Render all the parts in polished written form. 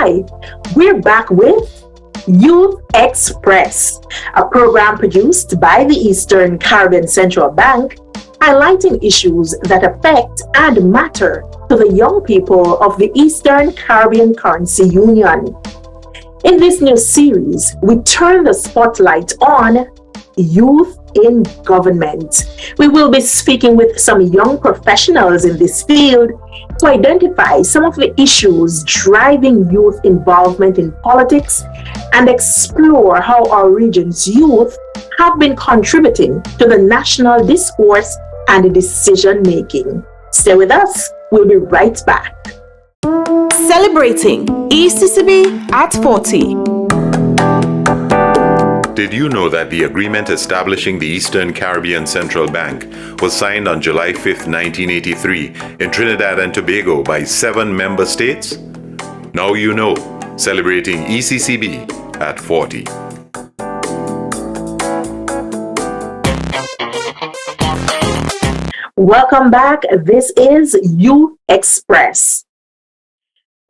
Hi, we're back with Youth Xpress, a program produced by the Eastern Caribbean Central Bank, highlighting issues that affect and matter to the young people of the Eastern Caribbean Currency Union. In this new series, we turn the spotlight on youth in government. We will be speaking with some young professionals in this field to identify some of the issues driving youth involvement in politics and explore how our region's youth have been contributing to the national discourse and decision making. Stay with us, we'll be right back. Celebrating ECCB at 40. Did you know that the agreement establishing the Eastern Caribbean Central Bank was signed on July 5, 1983 in Trinidad and Tobago by 7 member states? Now you know, celebrating ECCB at 40. Welcome back. This is Youth Xpress.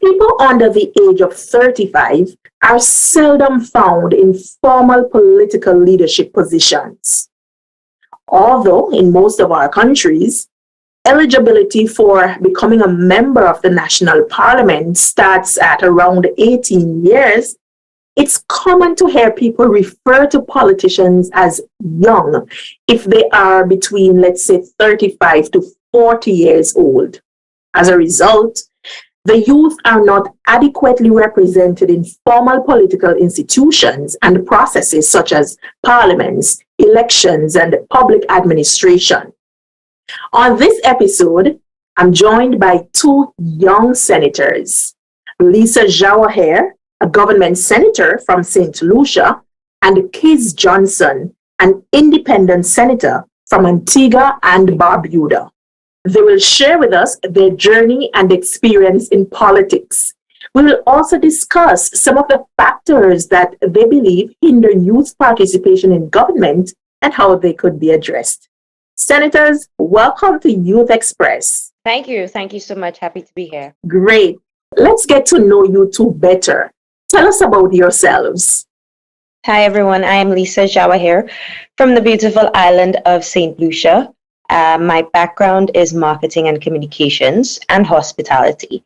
People under the age of 35 are seldom found in formal political leadership positions. Although in most of our countries, eligibility for becoming a member of the national parliament starts at around 18 years, it's common to hear people refer to politicians as young if they are between, let's say, 35 to 40 years old. As a result, the youth are not adequately represented in formal political institutions and processes such as parliaments, elections, and public administration. On this episode, I'm joined by 2 young senators, Lisa Jawahir, a government senator from St. Lucia, and Kiz Johnson, an independent senator from Antigua and Barbuda. They will share with us their journey and experience in politics. We will also discuss some of the factors that they believe hinder youth participation in government and how they could be addressed. Senators, welcome to Youth Xpress. Thank you. Thank you so much. Happy to be here. Great. Let's get to know you 2 better. Tell us about yourselves. Hi, everyone. I am Lisa Jawahir from the beautiful island of St. Lucia. My background is marketing and communications and hospitality.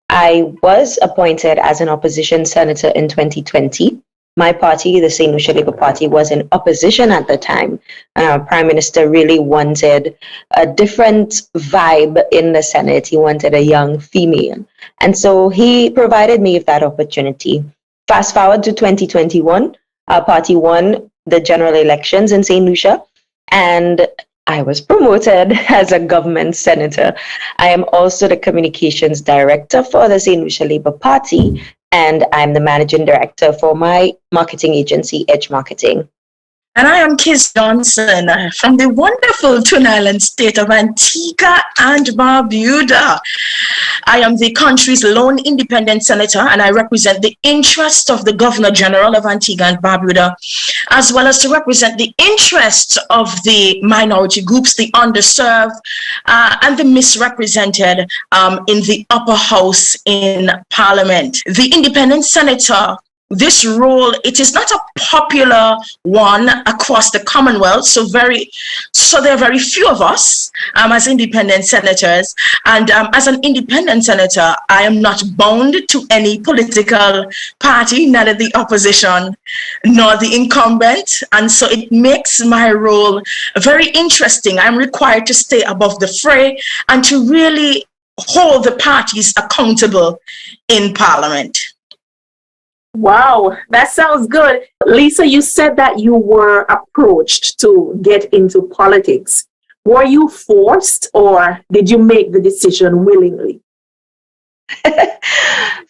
I was appointed as an opposition senator in 2020. My party, the St. Lucia Labour Party, was in opposition at the time. Our Prime Minister really wanted a different vibe in the Senate. He wanted a young female. And so he provided me with that opportunity. Fast forward to 2021, our party won the general elections in St. Lucia, and I was promoted as a government senator. I am also the communications director for the St. Lucia Labour Party, and I'm the managing director for my marketing agency, Edge Marketing. And I am Kiz Johnson from the wonderful Twin Island state of Antigua and Barbuda. I am the country's lone independent senator, and I represent the interests of the Governor General of Antigua and Barbuda, as well as to represent the interests of the minority groups, the underserved, and the misrepresented in the upper house in Parliament. The independent senator, this role, it is not a popular one across the Commonwealth, so there are very few of us as independent senators, and as an independent senator, I am not bound to any political party, neither the opposition nor the incumbent, and so it makes my role very interesting. I'm required to stay above the fray and to really hold the parties accountable in Parliament. Wow, that sounds good. Lisa, you said that you were approached to get into politics. Were you forced or did you make the decision willingly?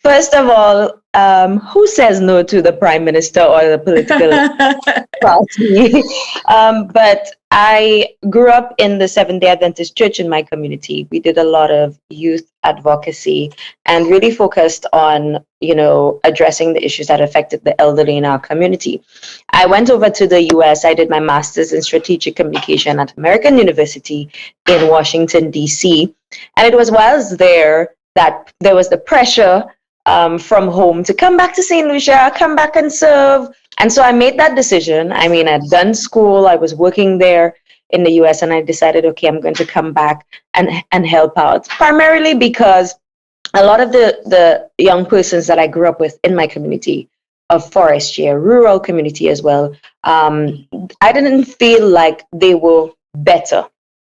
First of all, who says no to the Prime Minister or the political party? But I grew up in the Seventh-day Adventist Church in my community. We did a lot of youth advocacy and really focused on, addressing the issues that affected the elderly in our community. I went over to the US. I did my master's in strategic communication at American University in Washington, D.C. And it was whilst there that there was the pressure from home to come back to St. Lucia, come back and serve. And so I made that decision. I mean, I'd done school, I was working there in the US, and I decided, okay, I'm going to come back and help out, primarily because a lot of the young persons that I grew up with in my community of Forestier, rural community as well, I didn't feel like they were better.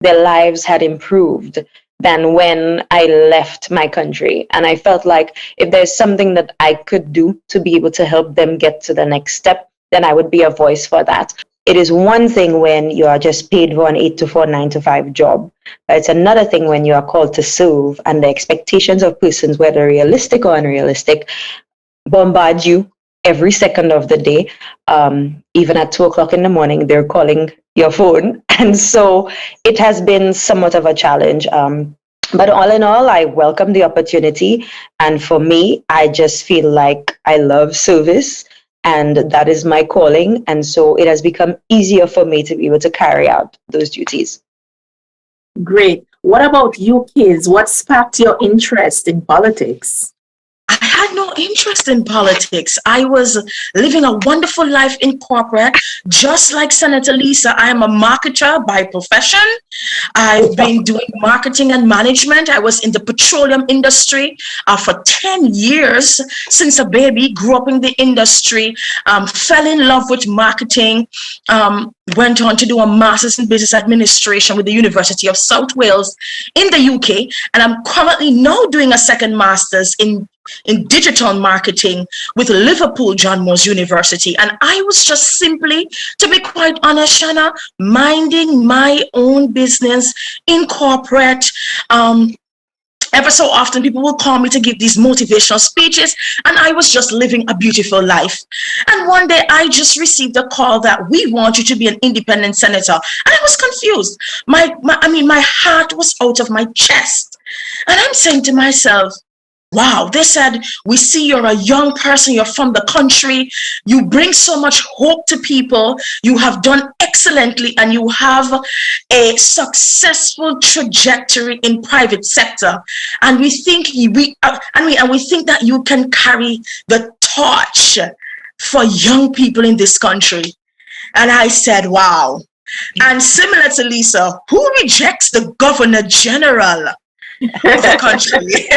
Their lives had improved than when I left my country. And I felt like if there's something that I could do to be able to help them get to the next step, then I would be a voice for that. It is one thing when you are just paid for an 8 to 4, 9 to 5 job, but it's another thing when you are called to serve and the expectations of persons, whether realistic or unrealistic, bombard you every second of the day. Even at 2 o'clock in the morning, they're calling your phone. And so it has been somewhat of a challenge. But all in all, I welcome the opportunity. And for me, I just feel like I love service and that is my calling. And so it has become easier for me to be able to carry out those duties. Great. What about you kids? What sparked your interest in politics? I had no interest in politics. I was living a wonderful life in corporate, just like Senator Lisa. I am a marketer by profession. I've been doing marketing and management. I was in the petroleum industry for 10 years since a baby, grew up in the industry, fell in love with marketing, went on to do a master's in business administration with the University of South Wales in the UK. And I'm currently now doing a second master's in digital marketing with Liverpool John Moores University. And I was just simply, to be quite honest, Shanna, minding my own business in corporate. Ever so often, people will call me to give these motivational speeches, and I was just living a beautiful life. And one day, I just received a call that we want you to be an independent senator. And I was confused. My heart was out of my chest. And I'm saying to myself, wow, they said, we see you're a young person, you're from the country, you bring so much hope to people, you have done excellently, and you have a successful trajectory in private sector. And we think we think that you can carry the torch for young people in this country. And I said, wow. And similar to Lisa, who rejects the Governor General of the country?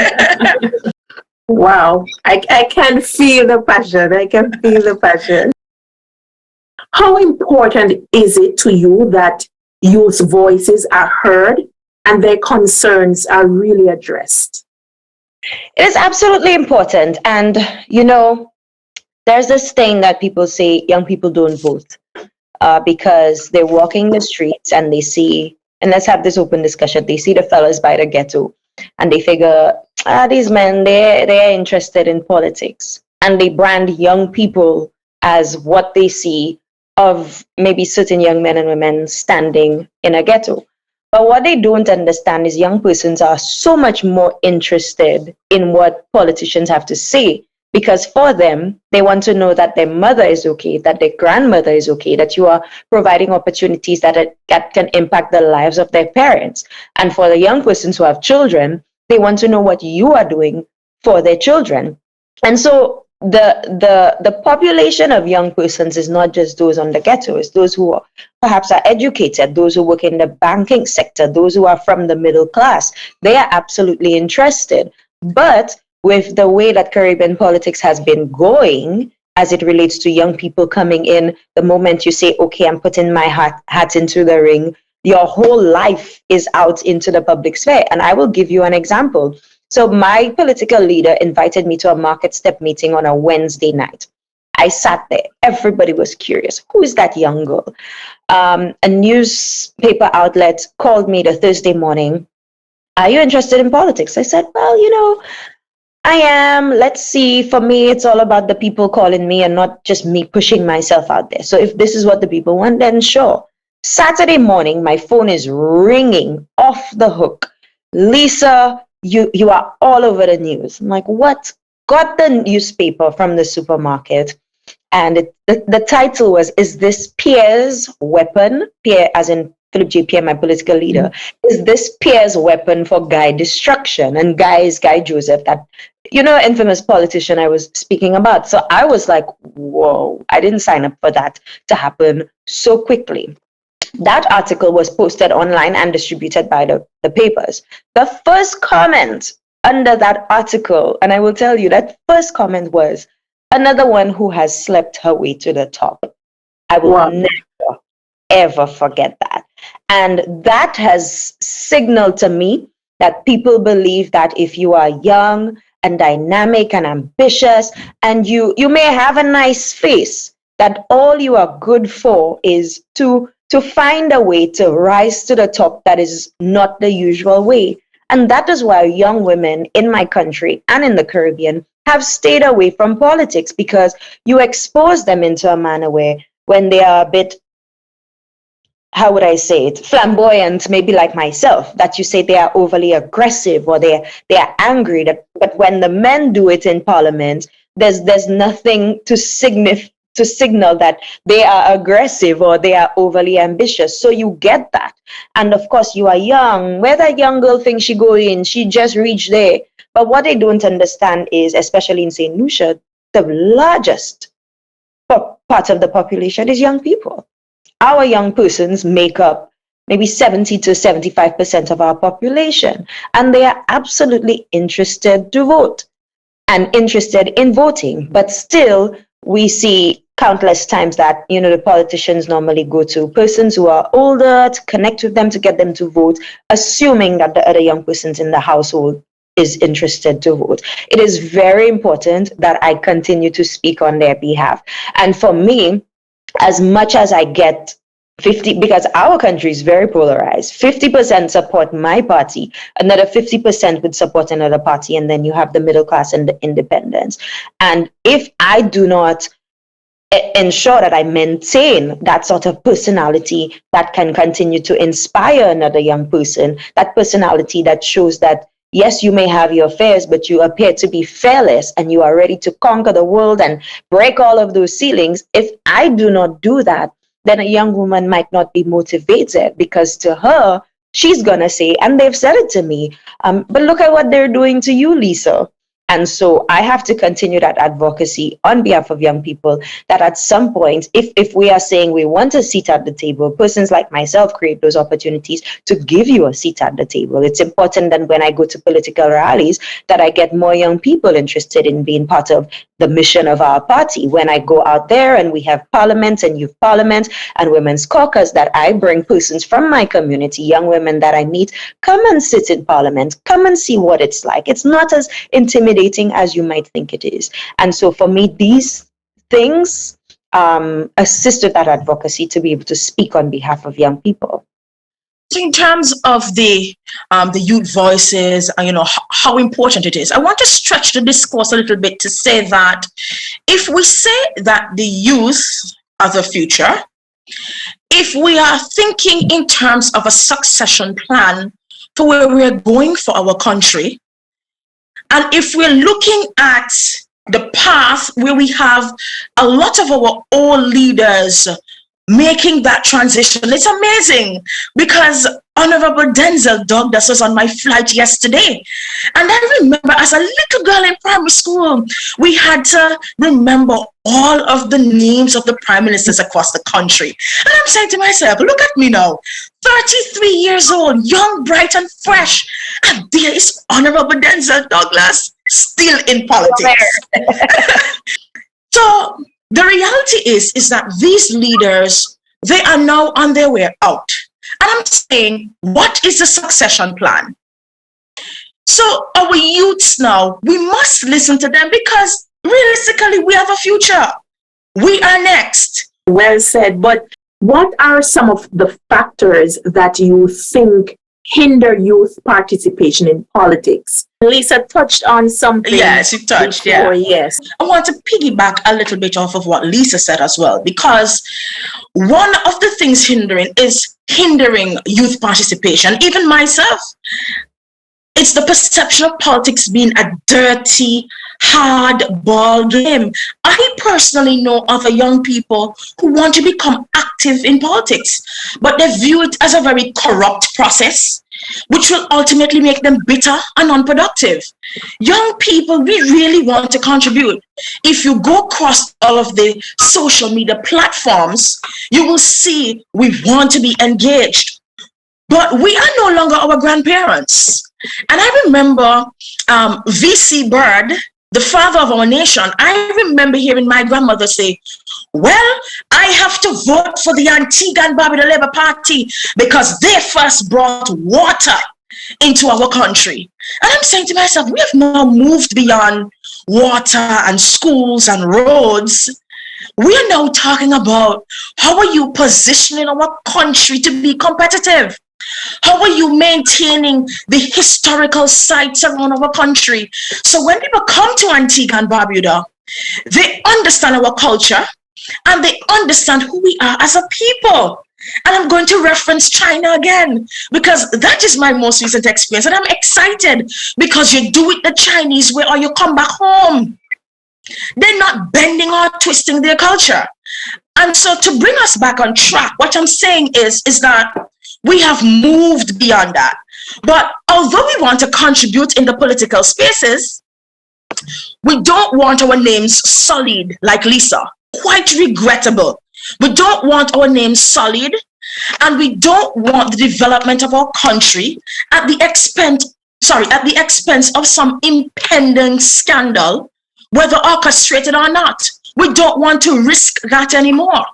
Wow, I can feel the passion. I can feel the passion. How important is it to you that youth voices are heard and their concerns are really addressed? It is absolutely important. And, there's this thing that people say young people don't vote because they're walking the streets and they see, and let's have this open discussion, they see the fellas by the ghetto and they figure, these men, they're interested in politics. And they brand young people as what they see of maybe certain young men and women standing in a ghetto. But what they don't understand is young persons are so much more interested in what politicians have to say, because for them, they want to know that their mother is okay, that their grandmother is okay, that you are providing opportunities that can impact the lives of their parents. And for the young persons who have children, they want to know what you are doing for their children. And so the population of young persons is not just those on the ghetto, it's those who perhaps are educated, those who work in the banking sector, those who are from the middle class. They are absolutely interested. But with the way that Caribbean politics has been going, as it relates to young people coming in, the moment you say, okay, I'm putting my hat into the ring, your whole life is out into the public sphere. And I will give you an example. So my political leader invited me to a market step meeting on a Wednesday night. I sat there. Everybody was curious. Who is that young girl? A newspaper outlet called me the Thursday morning. Are you interested in politics? I said, well, I am. Let's see. For me, it's all about the people calling me and not just me pushing myself out there. So if this is what the people want, then sure. Saturday morning, my phone is ringing off the hook. Lisa, you are all over the news. I'm like, what? Got the newspaper from the supermarket And the title was, "Is this Pierre's weapon?" Pierre, as in Philip J. Pierre, my political leader. Is this Pierre's weapon for Guy destruction? And Guy is Guy Joseph, that, infamous politician I was speaking about. So I was like, whoa, I didn't sign up for that to happen so quickly. That article was posted online and distributed by the papers. The first comment under that article, and I will tell you, that first comment was, "Another one who has slept her way to the top." I will never, ever forget that. And that has signaled to me that people believe that if you are young and dynamic and ambitious, and you may have a nice face, that all you are good for is to find a way to rise to the top that is not the usual way. And that is why young women in my country and in the Caribbean have stayed away from politics, because you expose them into a manner where, when they are a bit, how would I say it, flamboyant, maybe like myself, that you say they are overly aggressive or they are angry. But when the men do it in Parliament, there's nothing to signal that they are aggressive or they are overly ambitious. So you get that. And of course, you are young. Where that young girl thinks she go in, she just reached there. But what they don't understand is, especially in St. Lucia, the largest part of the population is young people. Our young persons make up maybe 70 to 75% of our population, and they are absolutely interested to vote and interested in voting. But still, we see countless times that, the politicians normally go to persons who are older to connect with them, to get them to vote, assuming that the other young persons in the household is interested to vote. It is very important that I continue to speak on their behalf. And for me, as much as I get 50, because our country is very polarized, 50% support my party, another 50% would support another party, and then you have the middle class and the independents. And if I do not ensure that I maintain that sort of personality that can continue to inspire another young person, that personality that shows that, yes, you may have your fears, but you appear to be fearless and you are ready to conquer the world and break all of those ceilings. If I do not do that, then a young woman might not be motivated, because to her, she's going to say, and they've said it to me, but look at what they're doing to you, Lisa. And so I have to continue that advocacy on behalf of young people, that at some point, if we are saying we want a seat at the table, persons like myself create those opportunities to give you a seat at the table. It's important that when I go to political rallies, that I get more young people interested in being part of the mission of our party. When I go out there and we have parliament and youth parliament and women's caucus, that I bring persons from my community, young women that I meet, come and sit in parliament, come and see what it's like. It's not as intimidating as you might think it is. And so for me, these things assist with that advocacy to be able to speak on behalf of young people. In terms of the youth voices, how important it is, I want to stretch the discourse a little bit to say that if we say that the youth are the future, if we are thinking in terms of a succession plan for where we are going for our country, and if we're looking at the path where we have a lot of our old leaders making that transition, it's amazing, because Honourable Denzel Douglas was on my flight yesterday. And I remember as a little girl in primary school, we had to remember all of the names of the prime ministers across the country. And I'm saying to myself, look at me now, 33 years old, young, bright and fresh. And there is Honourable Denzel Douglas still in politics. So the reality is that these leaders, they are now on their way out. And I'm saying, what is the succession plan? So our youths now, we must listen to them, because realistically, we have a future. We are next. Well said. But what are some of the factors that you think hinder youth participation in politics? Lisa touched on something. Yes, she touched, before, yeah. Yes. I want to piggyback a little bit off of what Lisa said as well, because one of the things hindering youth participation, even myself, it's the perception of politics being a dirty, hard ball game. I personally know other young people who want to become active in politics, but they view it as a very corrupt process, which will ultimately make them bitter and unproductive. Young people, we really want to contribute. If you go across all of the social media platforms, you will see we want to be engaged. But we are no longer our grandparents. And I remember V.C. Bird, the father of our nation, I remember hearing my grandmother say, well, I have to vote for the Antigua and Barbuda Labour Party because they first brought water into our country. And I'm saying to myself, we have now moved beyond water and schools and roads. We are now talking about how are you positioning our country to be competitive? How are you maintaining the historical sites around our country? So when people come to Antigua and Barbuda, they understand our culture and they understand who we are as a people. And I'm going to reference China again because that is my most recent experience. And I'm excited because you do it the Chinese way or you come back home. They're not bending or twisting their culture. And so to bring us back on track, what I'm saying is that we have moved beyond that. But although we want to contribute in the political spaces, we don't want our names sullied like Lisa. Quite regrettable. We don't want our names sullied, and we don't want the development of our country at the expense of some impending scandal, whether orchestrated or not. We don't want to risk that anymore.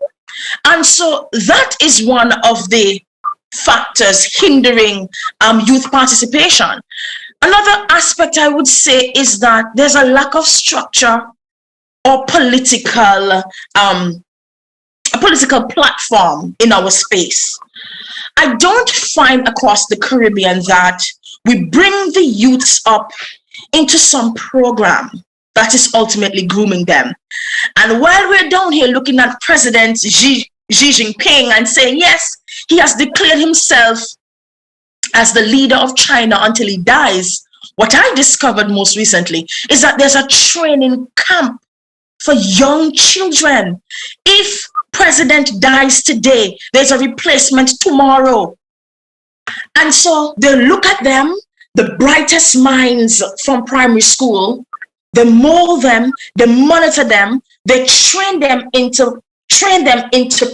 And so that is one of the factors hindering youth participation. Another aspect I would say is that there's a lack of structure or political platform in our space. I don't find across the Caribbean that we bring the youths up into some program that is ultimately grooming them. And while we're down here looking at President Xi Jinping and saying, yes, he has declared himself as the leader of China until he dies, what I discovered most recently is that there's a training camp for young children. If president dies today, there's a replacement tomorrow. And so they look at them, the brightest minds from primary school, they mold them, they monitor them, they train them into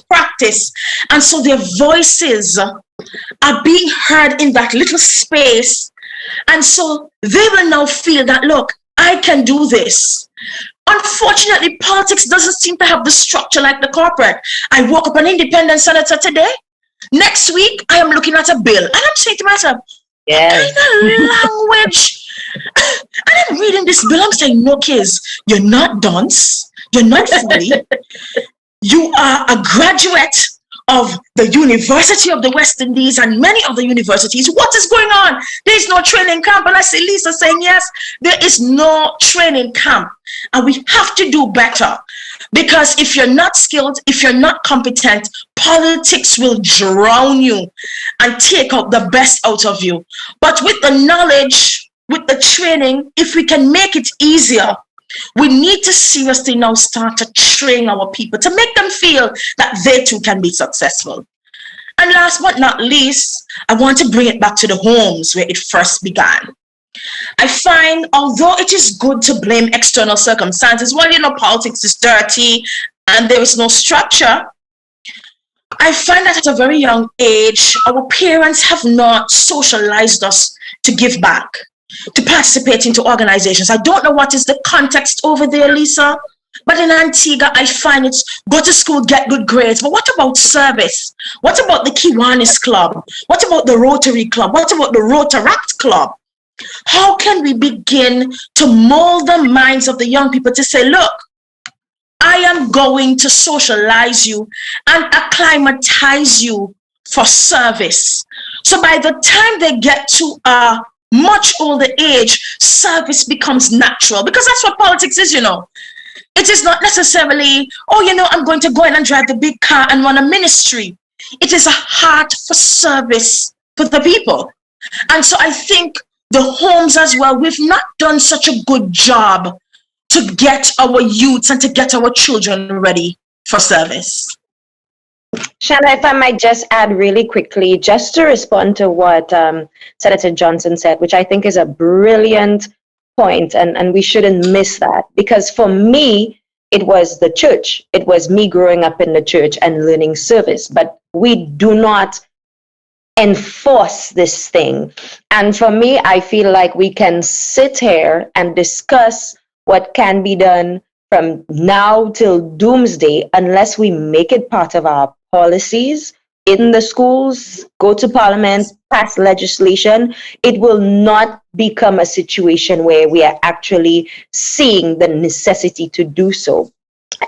practice. And so their voices are being heard in that little space. And so they will now feel that, look, I can do this. Unfortunately, politics doesn't seem to have the structure like the corporate. I woke up an independent senator today. Next week, I am looking at a bill. And I'm saying to myself, what kind of language? And I'm reading this bill. I'm saying, no, kids, you're not dunce. You're not fully. You are a graduate of the University of the West Indies and many other universities. What is going on? There is no training camp. And I see Lisa saying, yes, there is no training camp. And we have to do better. Because if you're not skilled, if you're not competent, politics will drown you and take out the best out of you. But with the knowledge, with the training, if we can make it easier, we need to seriously now start to train our people to make them feel that they too can be successful. And last but not least, I want to bring it back to the homes where it first began. I find, although it is good to blame external circumstances, well, politics is dirty and there is no structure, I find that at a very young age, our parents have not socialized us to give back, to participate into organizations. I don't know what is the context over there, Lisa, but in Antigua, I find it's go to school, get good grades. But what about service? What about the Kiwanis Club? What about the Rotary Club? What about the Rotaract Club? How can we begin to mold the minds of the young people to say, look, I am going to socialize you and acclimatize you for service. So by the time they get to a much older age, service becomes natural, because that's what politics is, It is not necessarily, I'm going to go in and drive the big car and run a ministry. It is a heart for service for the people. And so I think the homes as well, we've not done such a good job to get our youths and to get our children ready for service. Shanna, if I might just add really quickly, just to respond to what Senator Johnson said, which I think is a brilliant point, and we shouldn't miss that. Because for me, it was the church. It was me growing up in the church and learning service. But we do not enforce this thing. And for me, I feel like we can sit here and discuss what can be done from now till doomsday unless we make it part of our policies in the schools, go to parliament, pass legislation. It will not become a situation where we are actually seeing the necessity to do so.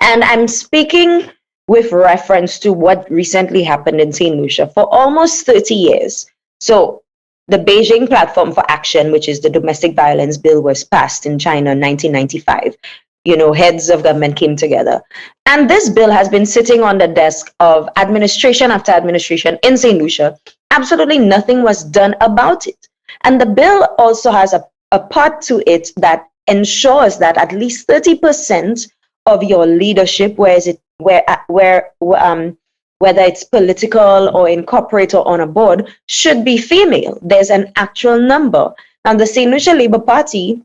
And I'm speaking with reference to what recently happened in St. Lucia for almost 30 years. So the Beijing Platform for Action, which is the domestic violence bill, was passed in China in 1995. You know, heads of government came together. And this bill has been sitting on the desk of administration after administration in St. Lucia. Absolutely nothing was done about it. And the bill also has a part to it that ensures that at least 30% of your leadership, whether it's political or in corporate or on a board, should be female. There's an actual number. And the St. Lucia Labour Party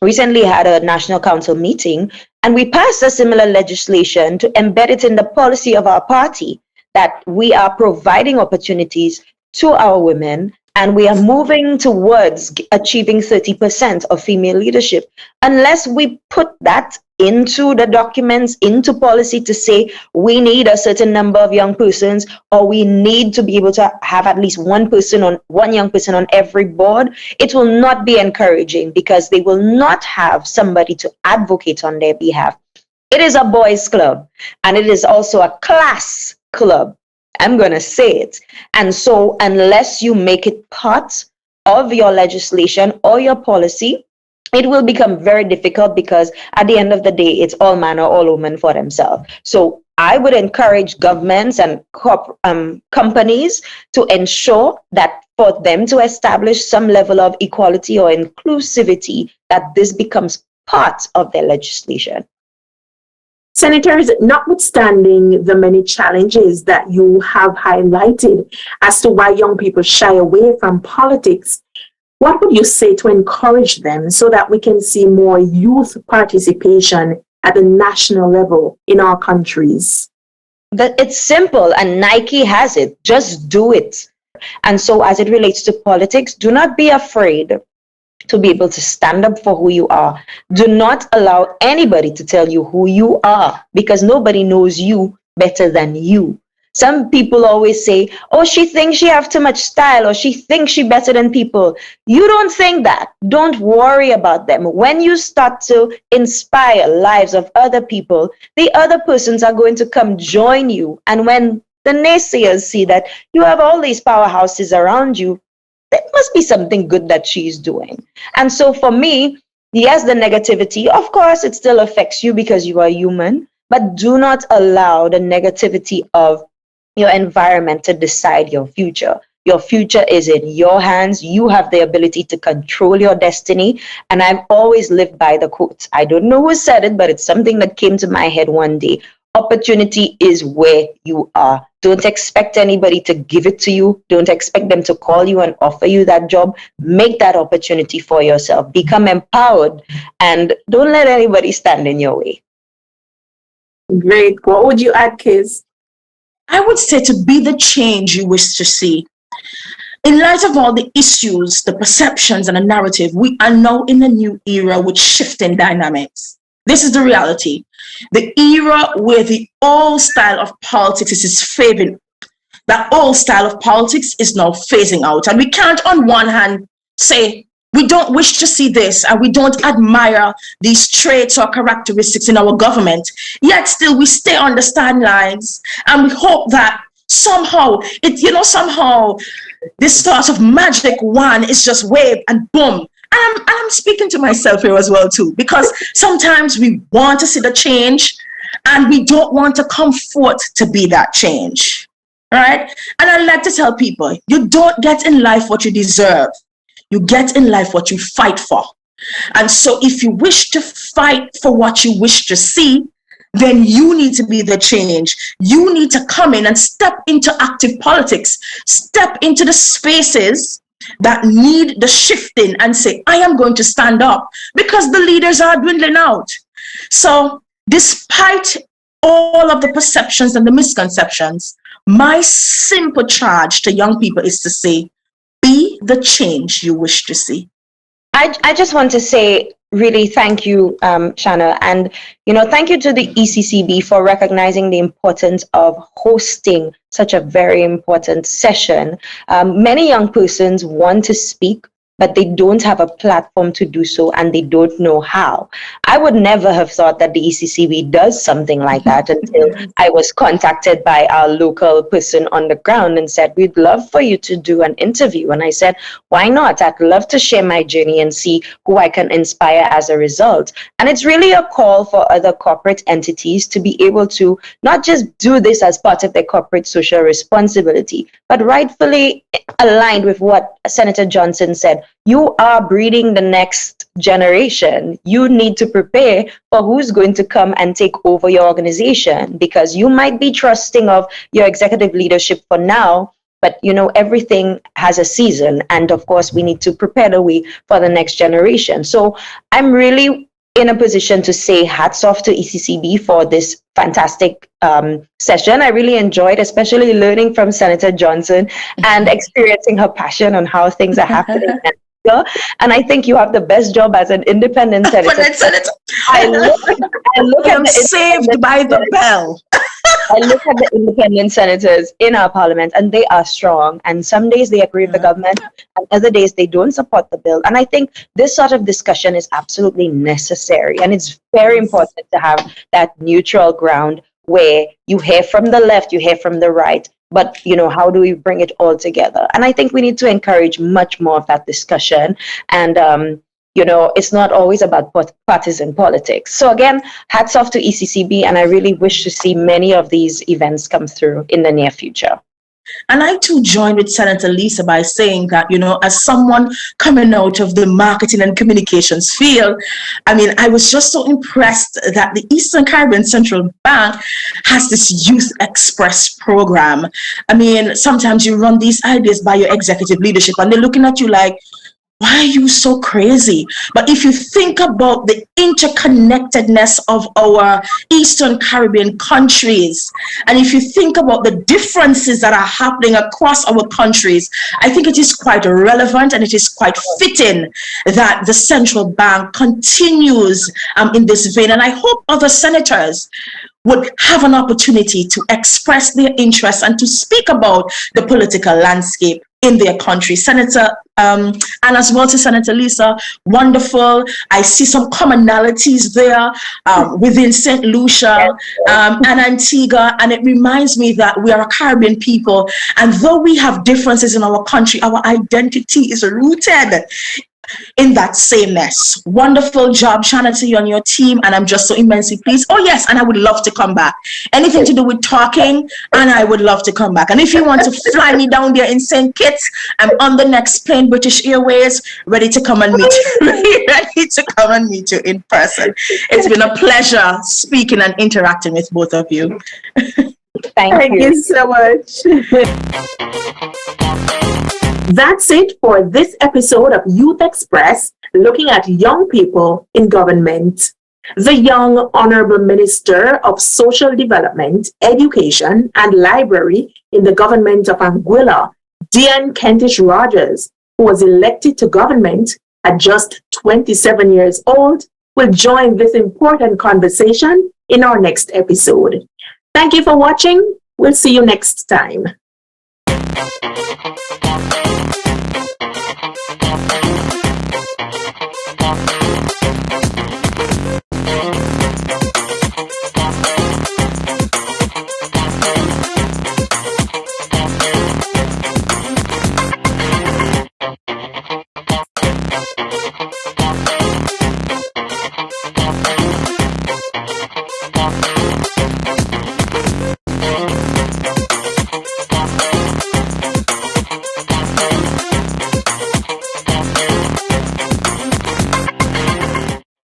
recently had a national council meeting, and we passed a similar legislation to embed it in the policy of our party, that we are providing opportunities to our women, and we are moving towards achieving 30% of female leadership. Unless we put that into the documents, into policy to say we need a certain number of young persons, or we need to be able to have at least one young person on every board, it will not be encouraging, because they will not have somebody to advocate on their behalf. It is a boys' club, and it is also a class club. I'm going to say it. And so unless you make it part of your legislation or your policy, it will become very difficult, because at the end of the day, it's all man or all woman for themselves. So I would encourage governments and companies to ensure that for them to establish some level of equality or inclusivity, that this becomes part of their legislation. Senators, notwithstanding the many challenges that you have highlighted as to why young people shy away from politics, what would you say to encourage them so that we can see more youth participation at the national level in our countries? It's simple, and Nike has it. Just do it. And so as it relates to politics, do not be afraid to be able to stand up for who you are. Do not allow anybody to tell you who you are, because nobody knows you better than you. Some people always say, oh, she thinks she have too much style, or she thinks she better than people. You don't think that. Don't worry about them. When you start to inspire lives of other people, the other persons are going to come join you. And when the naysayers see that you have all these powerhouses around you, there must be something good that she's doing. And so for me, yes, the negativity, of course, it still affects you because you are human, but do not allow the negativity of your environment to decide your future. Your future is in your hands. You have the ability to control your destiny. And I've always lived by the quote. I don't know who said it, but it's something that came to my head one day. Opportunity is where you are. Don't expect anybody to give it to you. Don't expect them to call you and offer you that job. Make that opportunity for yourself. Become empowered, and don't let anybody stand in your way. Great. What would you add, Kiz? I would say to be the change you wish to see. In light of all the issues, the perceptions, and the narrative, we are now in a new era with shifting dynamics. This is the reality. The era where the old style of politics is fading. That old style of politics is now phasing out. And we can't on one hand say we don't wish to see this and we don't admire these traits or characteristics in our government, yet still we stay on the sidelines and we hope that somehow this sort of magic wand is just waved and boom. And I'm speaking to myself here as well too, because sometimes we want to see the change and we don't want to come forth to be that change, right? And I like to tell people, you don't get in life what you deserve. You get in life what you fight for. And so if you wish to fight for what you wish to see, then you need to be the change. You need to come in and step into active politics, step into the spaces that need the shifting and say, I am going to stand up because the leaders are dwindling out. So despite all of the perceptions and the misconceptions, my simple charge to young people is to say, be the change you wish to see. I just want to say really thank you, Shanna, and thank you to the ECCB for recognizing the importance of hosting such a very important session. Many young persons want to speak, but they don't have a platform to do so, and they don't know how. I would never have thought that the ECCB does something like that until I was contacted by our local person on the ground and said, we'd love for you to do an interview. And I said, why not? I'd love to share my journey and see who I can inspire as a result. And it's really a call for other corporate entities to be able to not just do this as part of their corporate social responsibility, but rightfully aligned with what Senator Johnson said. You are breeding the next generation. You need to prepare for who's going to come and take over your organization, because you might be trusting of your executive leadership for now, but everything has a season. And of course, we need to prepare the way for the next generation. So I'm really in a position to say hats off to ECCB for this fantastic session. I really enjoyed, especially learning from Senator Johnson and experiencing her passion on how things are happening. And I think you have the best job as an independent senator. I look I'm saved by the bell. I look at the independent senators in our parliament, and they are strong. And some days they agree with the government, and other days they don't support the bill. And I think this sort of discussion is absolutely necessary. And it's very important to have that neutral ground where you hear from the left, you hear from the right. But, how do we bring it all together? And I think we need to encourage much more of that discussion. And, it's not always about partisan politics. So again, hats off to ECCB, and I really wish to see many of these events come through in the near future. And I too join with Senator Lisa by saying that, as someone coming out of the marketing and communications field, I was just so impressed that the Eastern Caribbean Central Bank has this Youth Xpress program. Sometimes you run these ideas by your executive leadership and they're looking at you like, why are you so crazy? But if you think about the interconnectedness of our Eastern Caribbean countries, and if you think about the differences that are happening across our countries, I think it is quite relevant and it is quite fitting that the central bank continues in this vein. And I hope other senators would have an opportunity to express their interest and to speak about the political landscape in their country. Senator, and as well to Senator Lisa, wonderful. I see some commonalities there within St. Lucia and Antigua, and it reminds me that we are a Caribbean people, and though we have differences in our country, our identity is rooted in that sameness. Wonderful job, Shanna, to you and your team, and I'm just so immensely pleased. Oh yes, and I would love to come back. Anything to do with talking, and I would love to come back. And if you want to fly me down there in St. Kitts, I'm on the next plane, British Airways, ready to come and meet you, ready to come and meet you in person. It's been a pleasure speaking and interacting with both of you. Thank you so much. That's it for this episode of Youth Xpress, looking at young people in government. The young Honourable Minister of Social Development, Education and Library in the government of Anguilla, Dian Kentish Rogers, who was elected to government at just 27 years old, will join this important conversation in our next episode. Thank you for watching. We'll see you next time.